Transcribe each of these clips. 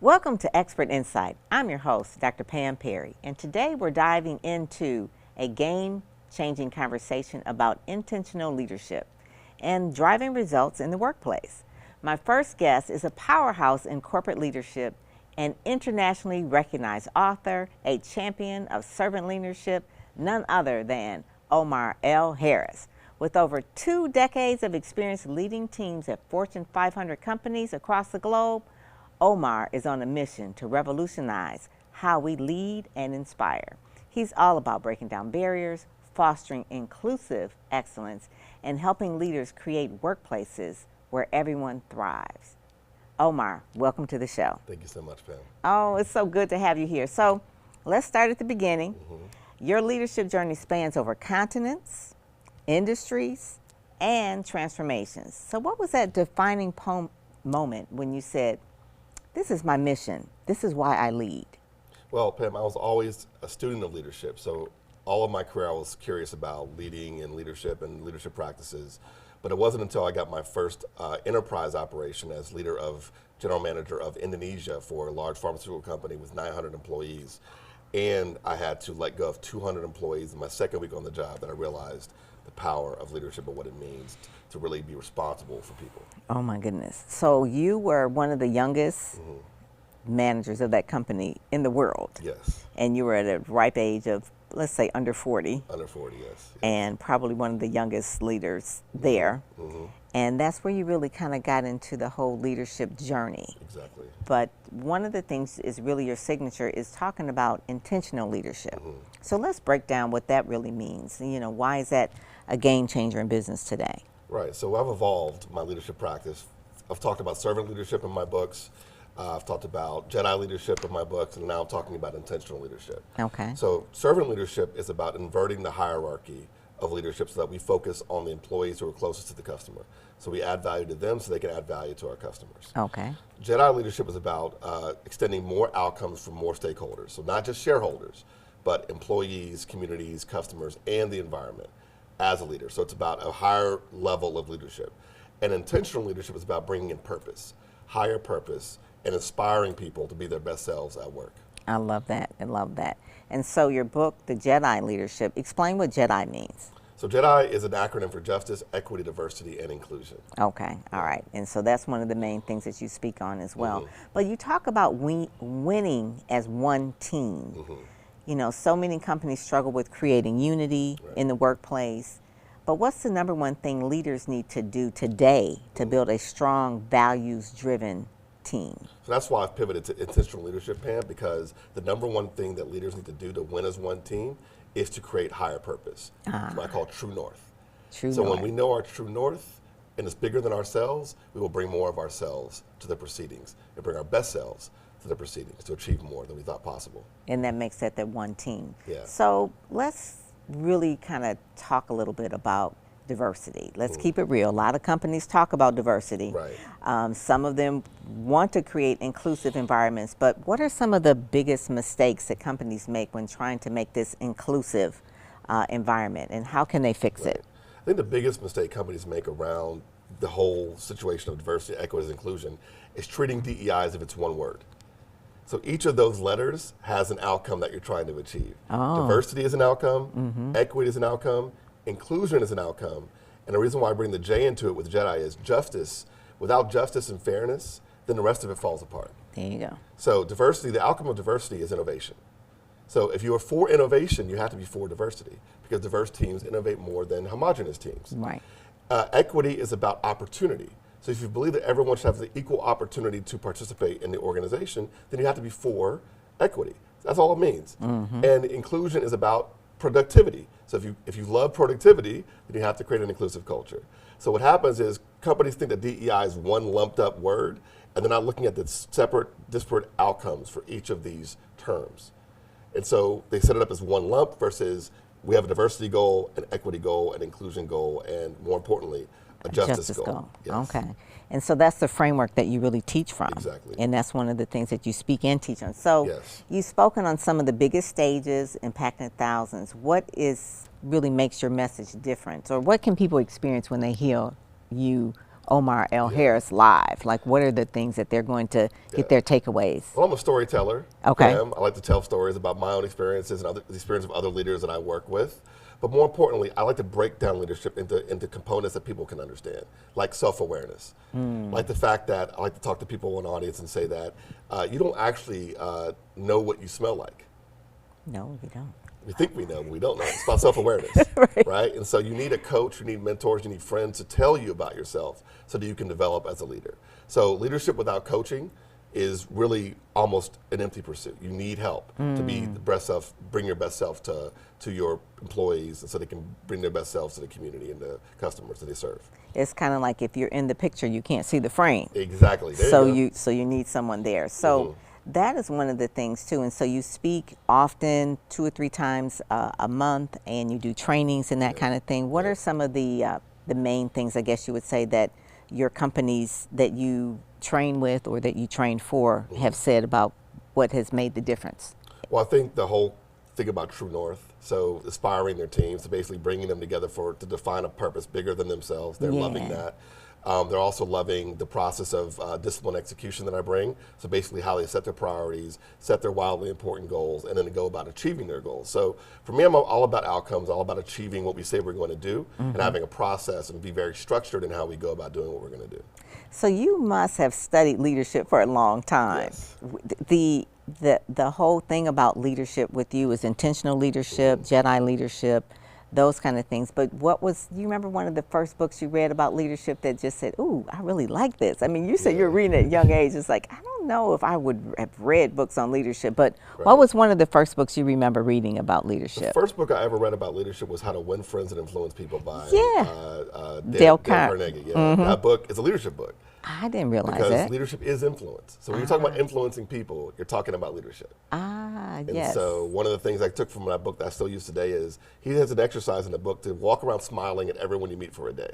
Welcome to Expert Insight. I'm your host, Dr. Pam Perry, and today we're diving into a game-changing conversation about intentional leadership and driving results in the workplace. My first guest is a powerhouse in corporate leadership, an internationally recognized author, a champion of servant leadership, none other than Omar L. Harris. With over 2 decades of experience leading teams at Fortune 500 companies across the globe, Omar is on a mission to revolutionize how we lead and inspire. He's all about breaking down barriers, fostering inclusive excellence, and helping leaders create workplaces where everyone thrives. Omar, welcome to the show. Thank you so much, Pam. Oh, it's so good to have you here. So let's start at the beginning. Your leadership journey spans over continents, industries, and transformations. So what was that defining moment when you said, this is my mission, this is why I lead? Well, Pam, I was always a student of leadership. So all of my career I was curious about leading and leadership practices. But it wasn't until I got my first enterprise operation as general manager of Indonesia for a large pharmaceutical company with 900 employees. And I had to let go of 200 employees in my second week on the job that I realized the power of leadership and what it means to really be responsible for people. Oh my goodness. So you were one of the youngest managers of that company in the world. Yes. And you were at a ripe age of, let's say, under 40. Under 40, yes. And probably one of the youngest leaders there. And that's where you really kind of got into the whole leadership journey. Exactly. But one of the things is really your signature is talking about intentional leadership. So let's break down what that really means. You know, why is that a game changer in business today? Right, so I've evolved my leadership practice. I've talked about servant leadership in my books. I've talked about J.E.D.I leadership in my books, and now I'm talking about intentional leadership. Okay. So servant leadership is about inverting the hierarchy of leadership so that we focus on the employees who are closest to the customer. So we add value to them so they can add value to our customers. Okay. J.E.D.I leadership is about extending more outcomes for more stakeholders. So not just shareholders, but employees, communities, customers, and the environment as a leader. So it's about a higher level of leadership. And intentional leadership is about bringing in purpose, higher purpose, and inspiring people to be their best selves at work. I love that. I love that. And so your book, The J.E.D.I Leadership, explain what J.E.D.I means. So J.E.D.I is an acronym for Justice, Equity, Diversity, and Inclusion. Okay, all right. And so that's one of the main things that you speak on as well. But you talk about winning as one team. You know, so many companies struggle with creating unity in the workplace. But what's the number one thing leaders need to do today to build a strong, values-driven team? So that's why I've pivoted to intentional leadership, Pam, because the number one thing that leaders need to do to win as one team is to create higher purpose. It's what I call true north. When we know our true north and it's bigger than ourselves, we will bring more of ourselves to the proceedings and bring our best selves to the proceedings to achieve more than we thought possible. And that makes that one team. Yeah. So let's really kind of talk a little bit about diversity. Let's keep it real. A lot of companies talk about diversity. Right. Some of them want to create inclusive environments, but what are some of the biggest mistakes that companies make when trying to make this inclusive environment, and how can they fix it? I think the biggest mistake companies make around the whole situation of diversity, equity, and inclusion is treating DEI as if it's one word. So each of those letters has an outcome that you're trying to achieve. Diversity is an outcome, equity is an outcome, inclusion is an outcome, and the reason why I bring the J into it with J.E.D.I is justice. Without justice and fairness, then the rest of it falls apart. There you go. So diversity, the outcome of diversity is innovation. So if you are for innovation, you have to be for diversity, because diverse teams innovate more than homogeneous teams. Right. Equity is about opportunity. So if you believe that everyone should have the equal opportunity to participate in the organization, then you have to be for equity. That's all it means. And inclusion is about productivity. So if you love productivity, then you have to create an inclusive culture. So what happens is companies think that DEI is one lumped up word, and they're not looking at the separate, disparate outcomes for each of these terms. And so they set it up as one lump versus we have a diversity goal, an equity goal, an inclusion goal, and more importanly, a justice goal. Yes. Okay. And so that's the framework that you really teach from. Exactly. And that's one of the things that you speak and teach on. So you've spoken on some of the biggest stages, impacting thousands. What really makes your message different? Or what can people experience when they hear you Omar L. Harris live? Like, what are the things that they're going to get their takeaways? Well, I'm a storyteller. Okay. I like to tell stories about my own experiences and the experience of other leaders that I work with. But more importantly, I like to break down leadership into components that people can understand, like self-awareness. Like the fact that I like to talk to people in the audience and say that you don't actually know what you smell like. No, we don't. We think we know, but we don't know. It's about self-awareness, right? And so you need a coach, you need mentors, you need friends to tell you about yourself so that you can develop as a leader. So leadership without coaching is really almost an empty pursuit. You need help to be the best self, bring your best self to your employees so they can bring their best selves to the community and the customers that they serve. It's kind of like if you're in the picture, you can't see the frame. Exactly. So you need someone there. So that is one of the things too. And so you speak often, 2 or 3 times a month, and you do trainings and that kind of thing. What are some of the main things, I guess you would say, that your companies that you train with or that you train for have said about what has made the difference? Well, I think the whole thing about True North, so inspiring their teams, to basically bringing them together to define a purpose bigger than themselves. They're loving that. They're also loving the process of discipline execution that I bring. So basically how they set their priorities, set their wildly important goals, and then to go about achieving their goals. So for me, I'm all about outcomes, all about achieving what we say we're going to do, and having a process and be very structured in how we go about doing what we're going to do. So you must have studied leadership for a long time. Yes. The whole thing about leadership with you is intentional leadership, J.E.D.I leadership, those kind of things. But you remember one of the first books you read about leadership that just said, ooh, I really like this? I mean, you said you're reading at a young age. It's like, I don't know if I would have read books on leadership, but what was one of the first books you remember reading about leadership? The first book I ever read about leadership was How to Win Friends and Influence People by Dale Carnegie. That book is a leadership book. I didn't realize because that. leadership is influence. So when you're talking about influencing people, you're talking about leadership. And so one of the things I took from that book that I still use today is he has an exercise in the book to walk around smiling at everyone you meet for a day.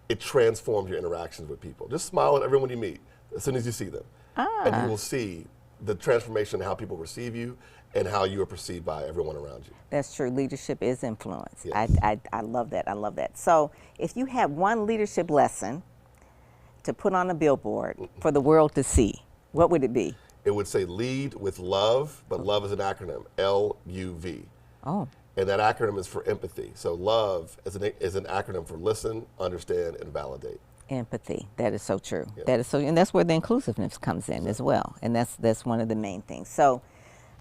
It transforms your interactions with people. Just smile at everyone you meet as soon as you see them. And you will see the transformation in how people receive you and how you are perceived by everyone around you. That's true. Leadership is influence. Yes. I love that. I love that. So if you had one leadership lesson to put on a billboard for the world to see, what would it be? It would say lead with love, but love is an acronym, LUV. Oh. And that acronym is for empathy. So love is an acronym for listen, understand, and validate. Empathy. That is so true. That is so, and that's where the inclusiveness comes in as well. And that's one of the main things. So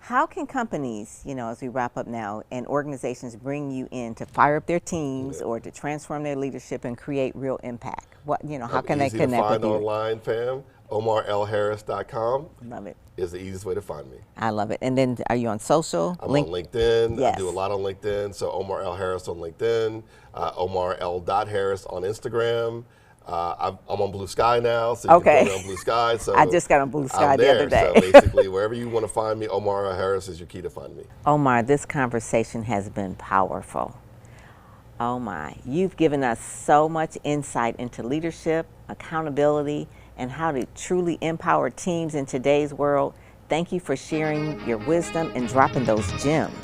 how can companies, as we wrap up now, and organizations bring you in to fire up their teams or to transform their leadership and create real impact? How can they connect with you? Online, fam. OmarLHarris.com. Love it. Is the easiest way to find me. I love it. And then are you on social? I'm on LinkedIn. Yes. I do a lot on LinkedIn. So Omar L. Harris on LinkedIn. Omar L. Harris on Instagram. I'm on Blue Sky now, so you can find me on Blue Sky. So I just got on Blue Sky the other day. So basically, wherever you want to find me, Omar L. Harris is your key to find me. Omar, this conversation has been powerful. Oh my, you've given us so much insight into leadership, accountability, and how to truly empower teams in today's world. Thank you for sharing your wisdom and dropping those gems.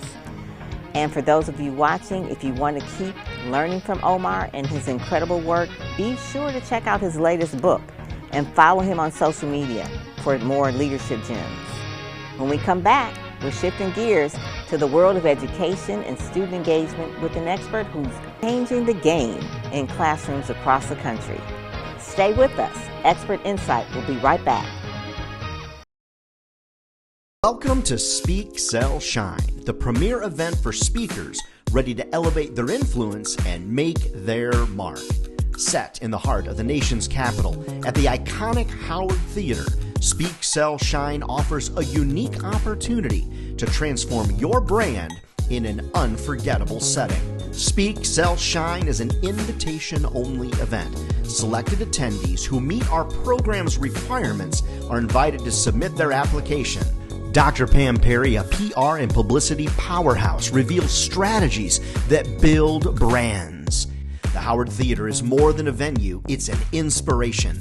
And for those of you watching, if you want to keep learning from Omar and his incredible work, be sure to check out his latest book and follow him on social media for more leadership gems. When we come back, we're shifting gears to the world of education and student engagement with an expert who's changing the game in classrooms across the country. Stay with us. Expert Insight will be right back. Welcome to Speak, Sell, Shine, the premier event for speakers ready to elevate their influence and make their mark. Set in the heart of the nation's capital at the iconic Howard Theater, Speak, Sell, Shine offers a unique opportunity to transform your brand in an unforgettable setting. Speak, Sell, Shine is an invitation-only event. Selected attendees who meet our program's requirements are invited to submit their application. Dr. Pam Perry, a PR and publicity powerhouse, reveals strategies that build brands. The Howard Theater is more than a venue, it's an inspiration.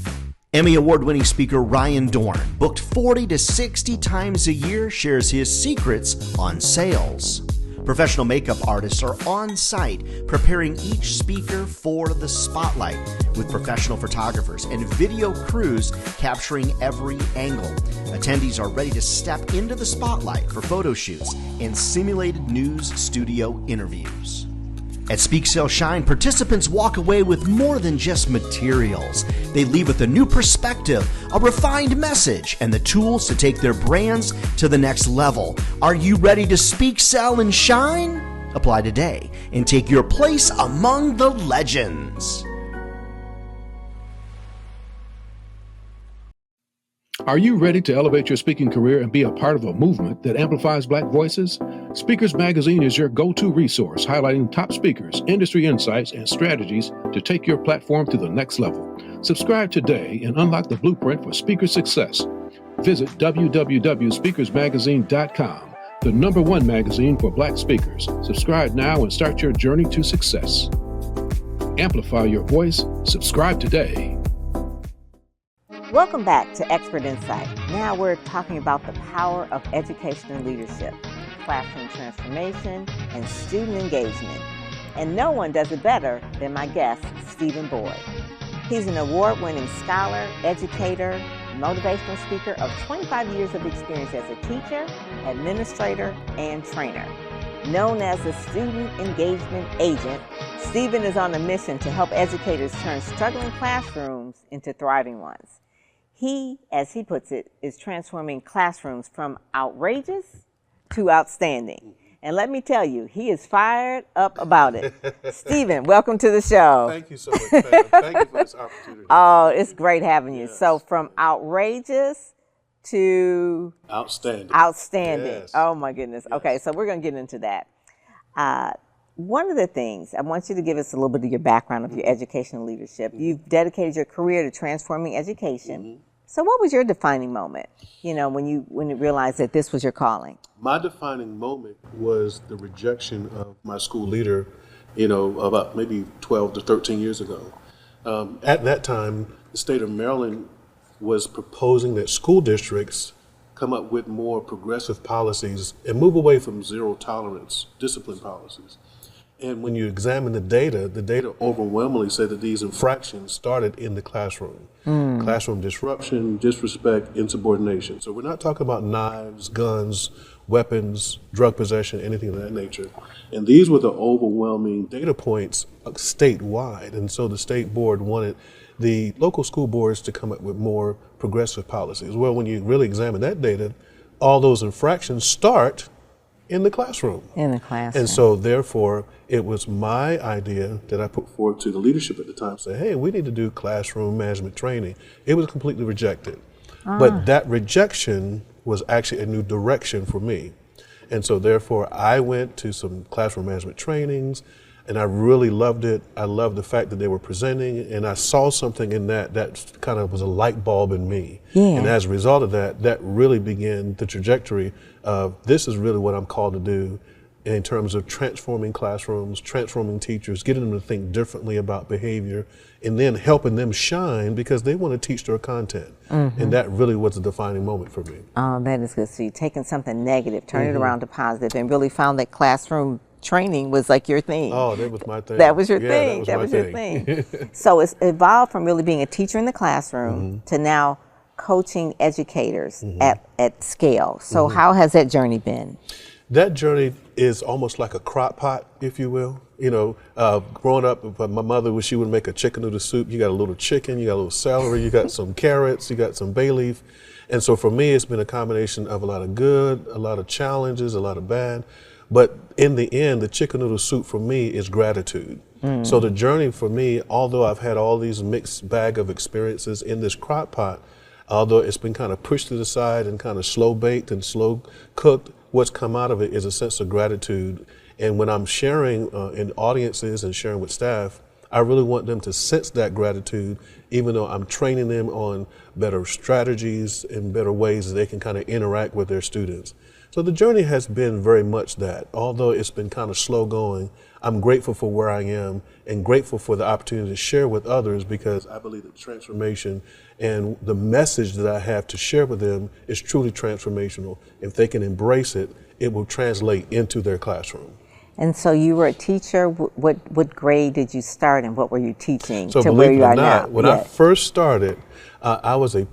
Emmy Award-winning speaker Ryan Dorn, booked 40 to 60 times a year, shares his secrets on sales. Professional makeup artists are on site preparing each speaker for the spotlight, with professional photographers and video crews capturing every angle. Attendees are ready to step into the spotlight for photo shoots and simulated news studio interviews. At Speak, Sell, Shine, participants walk away with more than just materials. They leave with a new perspective, a refined message, and the tools to take their brands to the next level. Are you ready to speak, sell, and shine? Apply today and take your place among the legends. Are you ready to elevate your speaking career and be a part of a movement that amplifies Black voices? Speakers Magazine is your go-to resource, highlighting top speakers, industry insights, and strategies to take your platform to the next level. Subscribe today and unlock the blueprint for speaker success. Visit www.speakersmagazine.com, the #1 magazine for Black speakers. Subscribe now and start your journey to success. Amplify your voice. Subscribe today. Welcome back to Expert Insight. Now we're talking about the power of education and leadership, classroom transformation, and student engagement. And no one does it better than my guest, Stephen Boyd. He's an award-winning scholar, educator, motivational speaker of 25 years of experience as a teacher, administrator, and trainer. Known as a student engagement agent, Stephen is on a mission to help educators turn struggling classrooms into thriving ones. He, as he puts it, is transforming classrooms from outrageous to outstanding. And let me tell you, he is fired up about it. Stephen, welcome to the show. Thank you so much, Pam. Thank you for this opportunity. Oh, it's great having you. Yes. So from outrageous to Outstanding. Yes. Oh my goodness. Yes. Okay, so we're going to get into that. One of the things, I want you to give us a little bit of your background of your educational leadership. You've dedicated your career to transforming education. So what was your defining moment, when you realized that this was your calling? My defining moment was the rejection of my school leader, about maybe 12 to 13 years ago. At that time, the state of Maryland was proposing that school districts come up with more progressive policies and move away from zero tolerance discipline policies. And when you examine the data overwhelmingly said that these infractions started in the classroom. Classroom disruption, disrespect, insubordination. So we're not talking about knives, guns, weapons, drug possession, anything of that nature. And these were the overwhelming data points statewide. And so the state board wanted the local school boards to come up with more progressive policies. Well, when you really examine that data, all those infractions start in the classroom. In the classroom. And so therefore, it was my idea that I put forward to the leadership at the time, say, hey, we need to do classroom management training. It was completely rejected. But that rejection was actually a new direction for me. And so therefore, I went to some classroom management trainings, and I really loved it. I loved the fact that they were presenting, and I saw something in that kind of was a light bulb in me. Yeah. And as a result of that, that really began the trajectory of this is really what I'm called to do in terms of transforming classrooms, transforming teachers, getting them to think differently about behavior, and then helping them shine because they want to teach their content. And that really was a defining moment for me. Oh, that is good. So you're taking something negative, turn it around to positive, and really found that classroom training was like your thing. Oh, that was my thing. That was your Yeah, thing. That was your thing. So it's evolved from really being a teacher in the classroom to now coaching educators at scale. So how has that journey been? That journey is almost like a crock pot, if you will. Growing up, my mother, she would make a chicken noodle soup. You got a little chicken, you got a little celery, you got some carrots, you got some bay leaf. And so for me, it's been a combination of a lot of good, a lot of challenges, a lot of bad. But in the end, the chicken noodle soup for me is gratitude. So the journey for me, although I've had all these mixed bag of experiences in this crock pot, although it's been kind of pushed to the side and kind of slow baked and slow cooked, what's come out of it is a sense of gratitude. And when I'm sharing in audiences and sharing with staff, I really want them to sense that gratitude, even though I'm training them on better strategies and better ways that they can kind of interact with their students. So the journey has been very much that. Although it's been kind of slow going, I'm grateful for where I am and grateful for the opportunity to share with others, because I believe that transformation and the message that I have to share with them is truly transformational. If they can embrace it, it will translate into their classroom. And so you were a teacher. What grade did you start, and what were you teaching So to where you believe it are or not, now? when I first started, I was a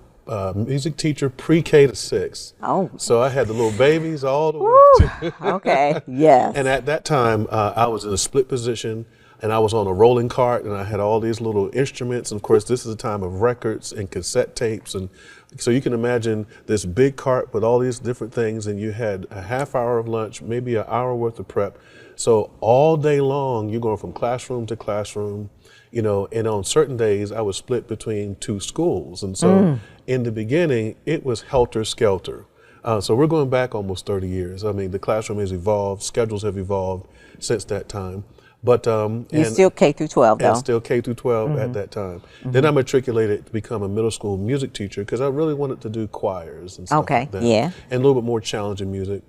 music teacher pre-K to 6. Oh. So I had the little babies all the way Woo! to Okay, yes. And at that time, I was in a split position, and I was on a rolling cart, and I had all these little instruments. And of course, this is a time of records and cassette tapes. And so you can imagine this big cart with all these different things, and you had a half hour of lunch, maybe an hour worth of prep. So all day long, you're going from classroom to classroom, you know, and on certain days, I was split between 2 schools. And so in the beginning, it was helter-skelter. So we're going back almost 30 years. I mean, the classroom has evolved, schedules have evolved since that time. But You're still K through 12, though. and still K through 12 at that time. Then I matriculated to become a middle school music teacher because I really wanted to do choirs and stuff like that. Yeah. And a little bit more challenging music.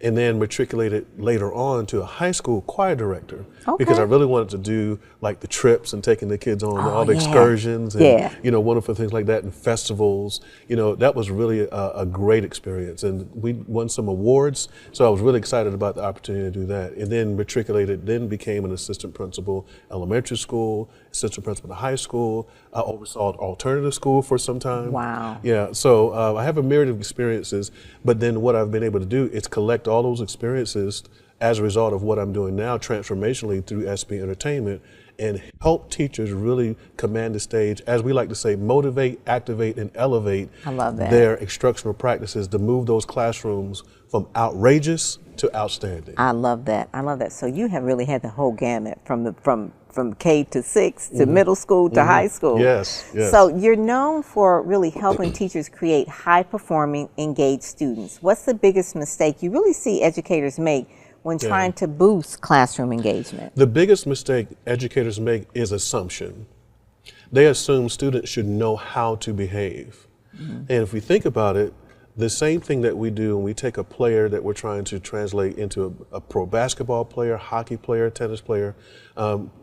And then matriculated later on to a high school choir director because I really wanted to do like the trips and taking the kids on all the excursions and you know, wonderful things like that, and festivals. You know, that was really a great experience, and we won some awards. So I was really excited about the opportunity to do that. And then matriculated, then became an assistant principal, elementary school, assistant principal to high school. I oversaw alternative school for some time. Wow. Yeah, so I have a myriad of experiences, but then what I've been able to do is collect all those experiences as a result of what I'm doing now transformationally through SB Entertainment, and help teachers really command the stage, as we like to say, motivate, activate, and elevate their instructional practices to move those classrooms from outrageous to outstanding. I love that. I love that. So you have really had the whole gamut from K to 6 to middle school to high school. Yes, yes. So you're known for really helping teachers create high-performing, engaged students. What's the biggest mistake you really see educators make when trying to boost classroom engagement? The biggest mistake educators make is assumption. They assume students should know how to behave. And if we think about it, the same thing that we do when we take a player that we're trying to translate into a pro basketball player, hockey player, tennis player,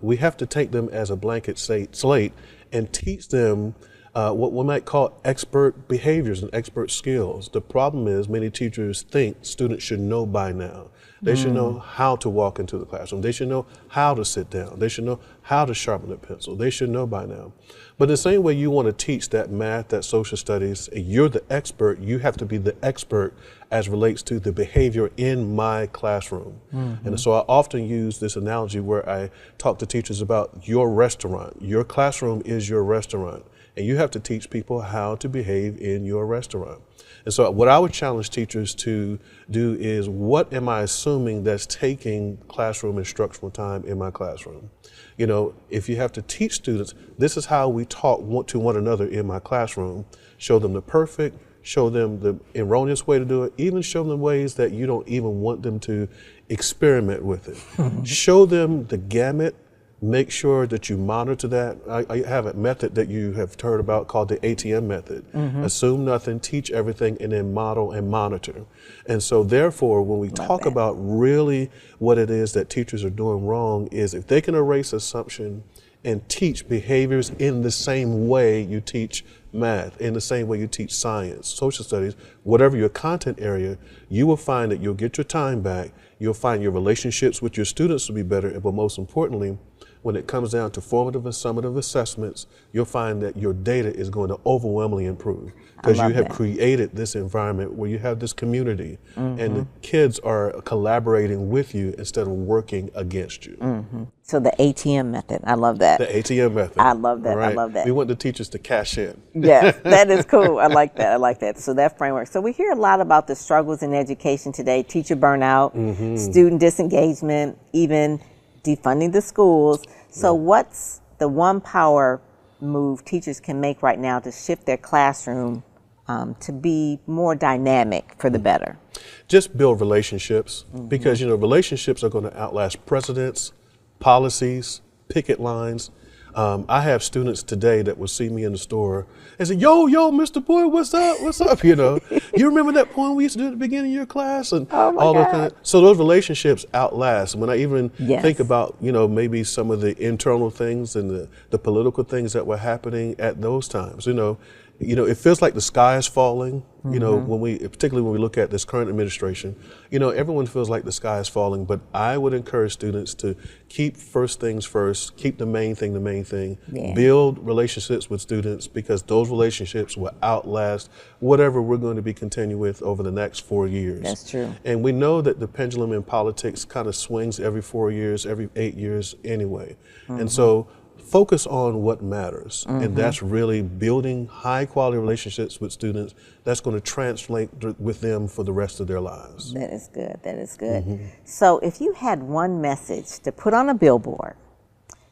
we have to take them as a blanket slate and teach them what we might call expert behaviors and expert skills. The problem is many teachers think students should know by now. They should know how to walk into the classroom. They should know how to sit down. They should know how to sharpen a pencil. They should know by now. But the same way you want to teach that math, that social studies, you're the expert, you have to be the expert as relates to the behavior in my classroom. And so I often use this analogy where I talk to teachers about your restaurant. Your classroom is your restaurant, and you have to teach people how to behave in your restaurant. And so what I would challenge teachers to do is, what am I assuming that's taking classroom instructional time in my classroom? You know, if you have to teach students, this is how we talk to one another in my classroom, show them the perfect, show them the erroneous way to do it, even show them ways that you don't even want them to experiment with it. Show them the gamut. Make sure that you monitor that. I have a method that you have heard about called the ATM method. Assume nothing, teach everything, and then model and monitor. And so therefore, when we talk about really what it is that teachers are doing wrong, is if they can erase assumption and teach behaviors in the same way you teach math, in the same way you teach science, social studies, whatever your content area, you will find that you'll get your time back. You'll find your relationships with your students will be better, but most importantly, when it comes down to formative and summative assessments, you'll find that your data is going to overwhelmingly improve because you have created this environment where you have this community and the kids are collaborating with you instead of working against you. So the ATM method, I love that. The ATM method. I love that. Right? I love that. We want the teachers to cash in. Yes, that is cool. I like that. I like that. So that framework. So we hear a lot about the struggles in education today, teacher burnout, student disengagement, even defunding the schools. So what's the one power move teachers can make right now to shift their classroom to be more dynamic for the better? Just build relationships, because you know relationships are going to outlast presidents, policies, picket lines. I have students today that will see me in the store and say, yo, Mr. Boyd, what's up, you know? You remember that poem we used to do at the beginning of your class? And Oh my all those God. so those relationships outlast. When I even Yes. think about, you know, maybe some of the internal things and the political things that were happening at those times, you know, it feels like the sky is falling, you know, particularly when we look at this current administration, you know, everyone feels like the sky is falling, but I would encourage students to keep first things first, keep the main thing, Yeah. build relationships with students, because those relationships will outlast whatever we're going to be continuing with over the next 4 years. That's true. And we know that the pendulum in politics kind of swings every 4 years, every 8 years anyway. And so focus on what matters, and that's really building high quality relationships with students that's going to translate with them for the rest of their lives. That is good. That is good. So if you had one message to put on a billboard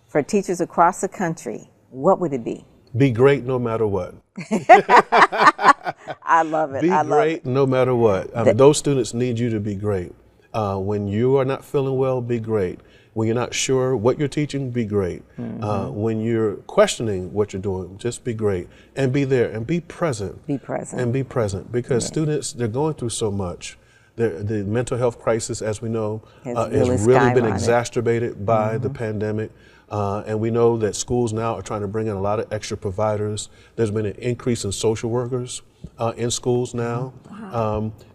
for teachers across the country, what would it be? Be great no matter what. I love it. Be I love great it. no matter what. Those students need you to be great. When you are not feeling well, be great. When you're not sure what you're teaching, be great. When you're questioning what you're doing, just be great. And be there and be present. Be present. And be present, because students, they're going through so much. The mental health crisis, as we know, has really been skyrocketed. exacerbated by the pandemic. And we know that schools now are trying to bring in a lot of extra providers. There's been an increase in social workers in schools now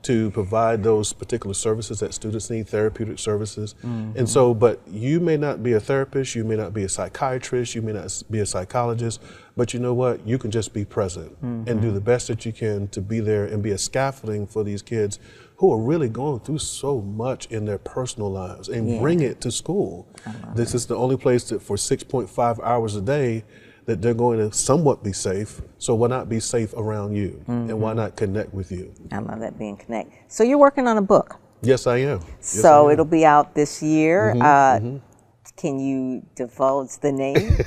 to provide those particular services that students need, therapeutic services. And so, but you may not be a therapist, you may not be a psychiatrist, you may not be a psychologist, but you know what? You can just be present and do the best that you can to be there and be a scaffolding for these kids who are really going through so much in their personal lives, and bring it to school. This is the only place that for 6.5 hours a day that they're going to somewhat be safe. So why not be safe around you? And why not connect with you? I love that, being connect. So you're working on a book. Yes, I am. Yes, I So am. it'll be out this year. Can you divulge the name?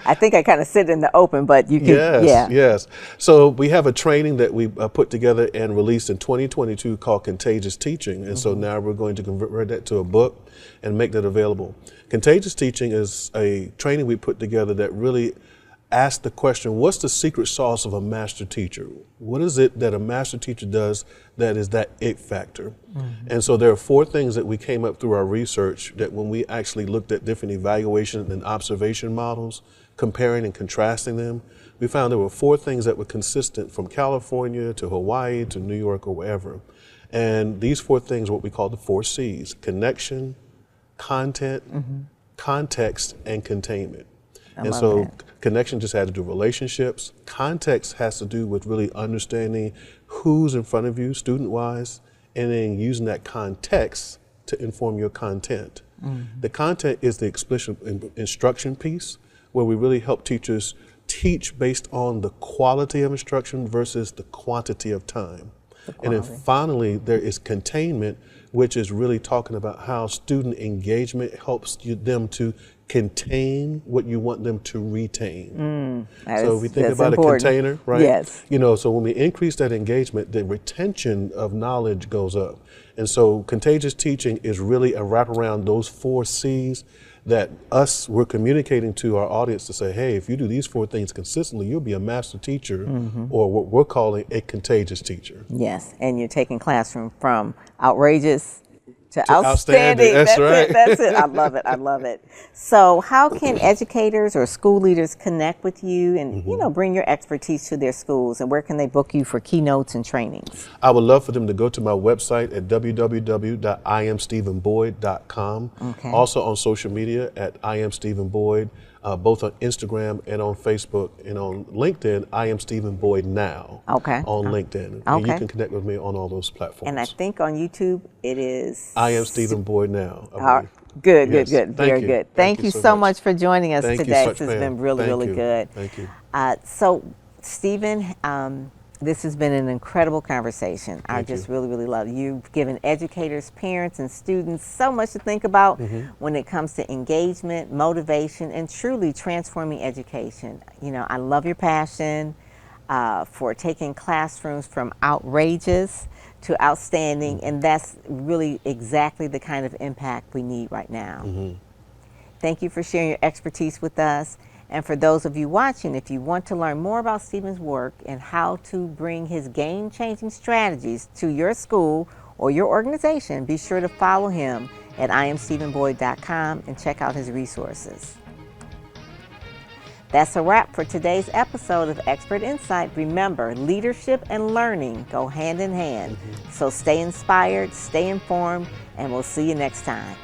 I think I kind of said it in the open, but you can. Yes. So we have a training that we put together and released in 2022 called Contagious Teaching. And so now we're going to convert that to a book and make that available. Contagious Teaching is a training we put together that really asks the question, what's the secret sauce of a master teacher? What is it that a master teacher does that is that it factor? And so there are 4 things that we came up through our research that when we actually looked at different evaluation and observation models, comparing and contrasting them, we found there were 4 things that were consistent from California to Hawaii to New York or wherever. And these 4 things, what we call the 4 C's: connection, content, context, and containment. And so connection just had to do with relationships. Context has to do with really understanding who's in front of you, student-wise, and then using that context to inform your content. The content is the explicit instruction piece, where we really help teachers teach based on the quality of instruction versus the quantity of time. And then finally, there is containment, which is really talking about how student engagement helps them to contain what you want them to retain. So if we think about important. a container, right? Yes. You know, so when we increase that engagement, the retention of knowledge goes up. And so contagious teaching is really a wrap around those 4 C's that we're communicating to our audience to say, hey, if you do these 4 things consistently, you'll be a master teacher, or what we're calling a contagious teacher. Yes, and you're taking classroom from outrageous to outstanding. That's right. That's it. I love it. I love it. So how can educators or school leaders connect with you and, bring your expertise to their schools, and where can they book you for keynotes and trainings? I would love for them to go to my website at www.iamstephenboyd.com. Also on social media at I Am Stephen Boyd, both on Instagram and on Facebook, and on LinkedIn, I Am Stephen Boyd Now. On LinkedIn. And you can connect with me on all those platforms. And I think on YouTube it is I Am Stephen Boyd Now. Good. Very good. Thank you so much for joining us today. This has been really good. Thank you. So, Stephen, this has been an incredible conversation. I just really love it. You've given educators, parents, and students so much to think about when it comes to engagement, motivation, and truly transforming education. I love your passion for taking classrooms from outrageous to outstanding, and that's really exactly the kind of impact we need right now. Thank you for sharing your expertise with us. And for those of you watching, if you want to learn more about Stephen's work and how to bring his game-changing strategies to your school or your organization, be sure to follow him at IamStephenBoyd.com and check out his resources. That's a wrap for today's episode of Expert Insight. Remember, leadership and learning go hand in hand. So stay inspired, stay informed, and we'll see you next time.